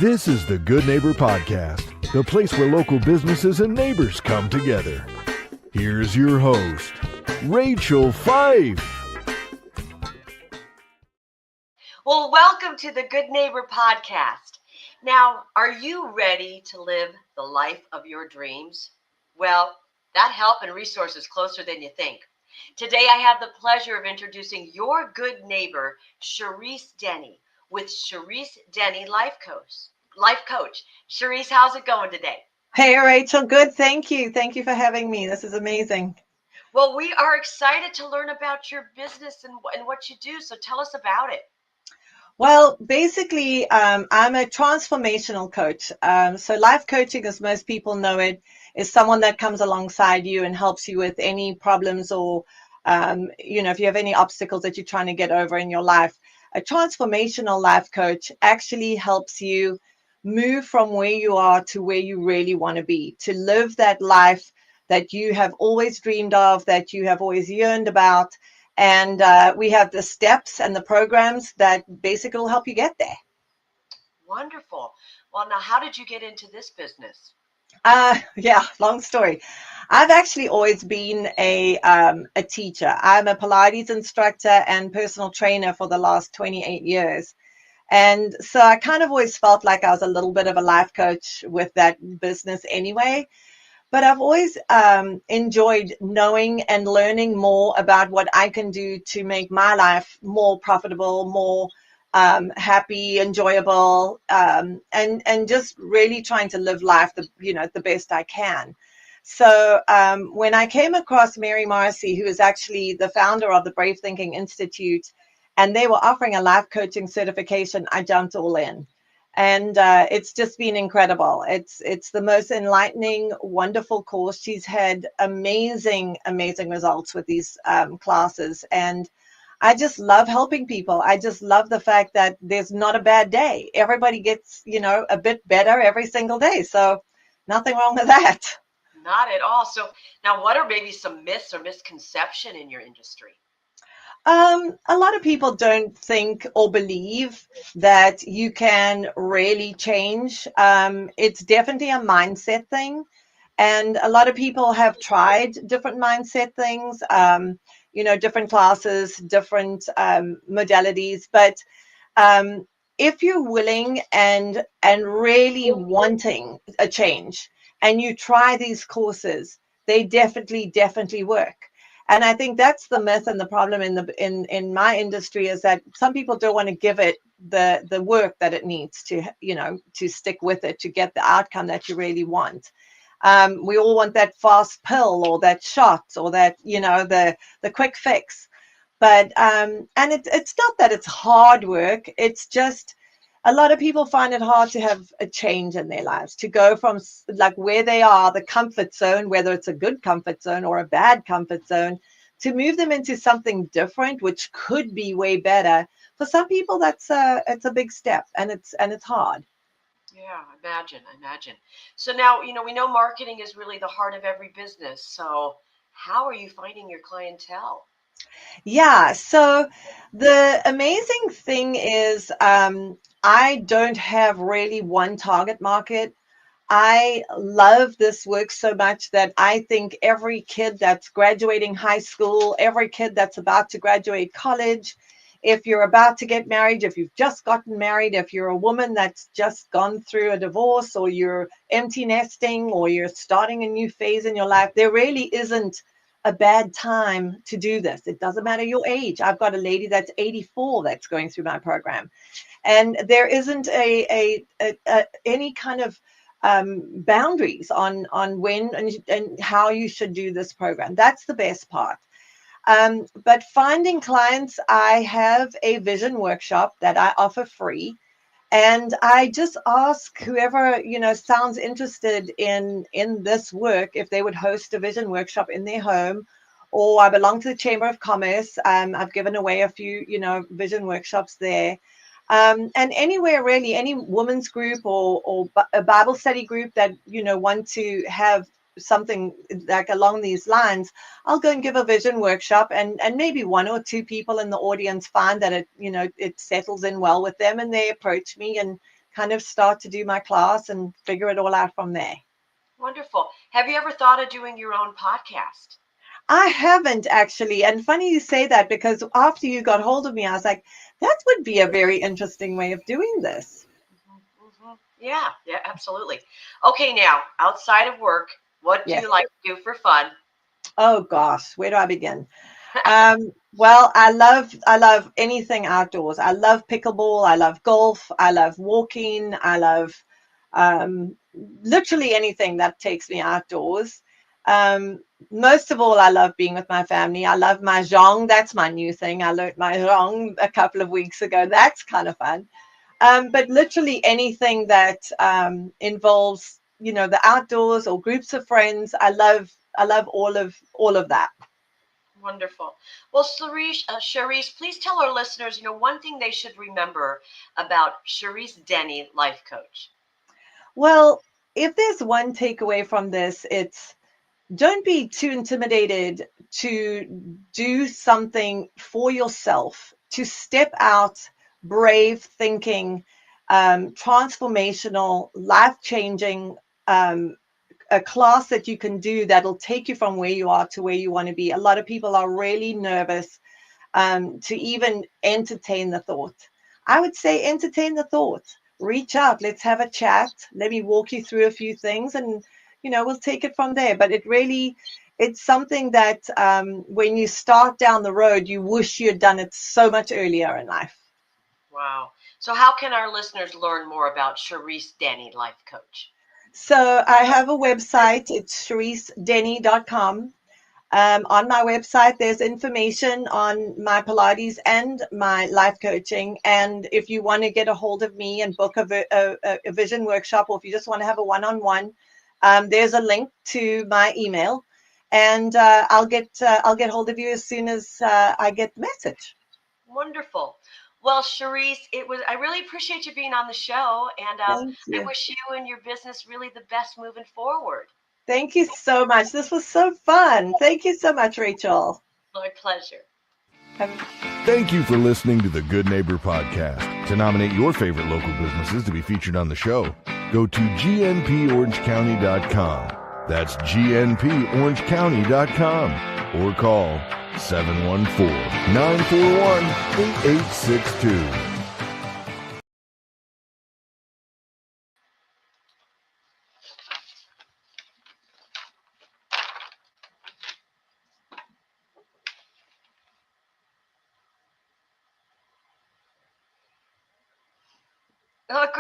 This is the Good Neighbor Podcast, the place where local businesses and neighbors come together. Here's your host, Rachel Fife. Well, welcome to the Good Neighbor Podcast. Now, are you ready to live the life of your dreams? Well, that help and resource is closer than you think. Today, I have the pleasure of introducing your good neighbor, Cherese Denny, with Cherese Denny Life Coach. Cherese, how's it going today? Hey, Rachel. Good. Thank you. Thank you for having me. This is amazing. Well, we are excited to learn about your business and what you do. So tell us about it. Well, basically, I'm a transformational coach. So life coaching, as most people know it, is someone that comes alongside you and helps you with any problems or, if you have any obstacles that you're trying to get over in your life. A transformational life coach actually helps you move from where you are to where you really want to be, to live that life that you have always dreamed of, that you have always yearned about. And we have the steps and the programs that basically will help you get there. Wonderful. Well, now, how did you get into this business? Long story. I've actually always been a teacher. I'm a Pilates instructor and personal trainer for the last 28 years. And so I kind of always felt like I was a little bit of a life coach with that business anyway. But I've always enjoyed knowing and learning more about what I can do to make my life more profitable, more happy, enjoyable, and just really trying to live life the best I can. So when I came across Mary Morrissey, who is actually the founder of the Brave Thinking Institute, and they were offering a life coaching certification, I jumped all in. And it's just been incredible. It's the most enlightening, wonderful course. She's had amazing results with these classes. And I just love helping people. I just love the fact that there's not a bad day. Everybody gets, a bit better every single day. So nothing wrong with that. Not at all. So now, what are maybe some myths or misconception in your industry? A lot of people don't think or believe that you can really change. It's definitely a mindset thing. And a lot of people have tried different mindset things, different classes, different modalities. But if you're willing and really wanting a change and you try these courses, they definitely work. And I think that's the myth and the problem in my industry is that some people don't want to give it the work that it needs to stick with it, to get the outcome that you really want. We all want that fast pill or that shot or that, the quick fix. But and it's not that it's hard work. It's just a lot of people find it hard to have a change in their lives, to go from like where they are, the comfort zone, whether it's a good comfort zone or a bad comfort zone, to move them into something different, which could be way better. For some people, it's a big step, and it's hard. Yeah, imagine. So now, we know marketing is really the heart of every business. So how are you finding your clientele? Yeah. So the amazing thing is, I don't have really one target market. I love this work so much that I think every kid that's graduating high school, every kid that's about to graduate college, if you're about to get married, if you've just gotten married, if you're a woman that's just gone through a divorce, or you're empty nesting, or you're starting a new phase in your life, there really isn't a bad time to do this. It doesn't matter your age. I've got a lady that's 84 that's going through my program. And there isn't any kind of boundaries on when and how you should do this program. That's the best part. But finding clients, I have a vision workshop that I offer free. And I just ask whoever, sounds interested in this work, if they would host a vision workshop in their home. Or I belong to the Chamber of Commerce. I've given away a few, vision workshops there. And anywhere really, any women's group or a Bible study group that, want to have something like along these lines, I'll go and give a vision workshop, and maybe one or two people in the audience find that it settles in well with them, and they approach me and kind of start to do my class and figure it all out from there. Wonderful. Have you ever thought of doing your own podcast? I haven't actually. And funny you say that, because after you got hold of me, I was like, that would be a very interesting way of doing this. Yeah, absolutely. Okay, now, outside of work, what do Yes. you like to do for fun? Oh gosh, where do I begin? Well, I love anything outdoors. I love pickleball. I love golf. I love walking. I love um, literally anything that takes me outdoors. Um, Most of all, I love being with my family. I love mahjong. That's my new thing. I learned mahjong a couple of weeks ago. That's kind of fun. But literally anything that involves, the outdoors or groups of friends. I love all of that. Wonderful. Well, Cherese, please tell our listeners, one thing they should remember about Cherese Denny, life coach. Well, if there's one takeaway from this, it's don't be too intimidated to do something for yourself, to step out, brave thinking, transformational, life changing, a class that you can do that'll take you from where you are to where you want to be. A lot of people are really nervous to even entertain the thought. I would say entertain the thought. Reach out. Let's have a chat. Let me walk you through a few things, and we'll take it from there. But it's something that when you start down the road, you wish you had done it so much earlier in life. Wow. So how can our listeners learn more about Cherese Denny, life coach? So I have a website. It's cheresedenny.com. On my website, there's information on my Pilates and my life coaching. And if you want to get a hold of me and book a vision workshop, or if you just want to have a one-on-one, there's a link to my email, and I'll get hold of you as soon as I get the message. Wonderful. Well, Cherese, I really appreciate you being on the show, and Thank I you. wish you and your business really the best moving forward. Thank you so much. This was so fun. Thank you so much, Rachel. My pleasure. Thank you for listening to the Good Neighbor Podcast. To nominate your favorite local businesses to be featured on the show, go to gnporangecounty.com. That's gnporangecounty.com, or call 714-941-8862. Oh, great.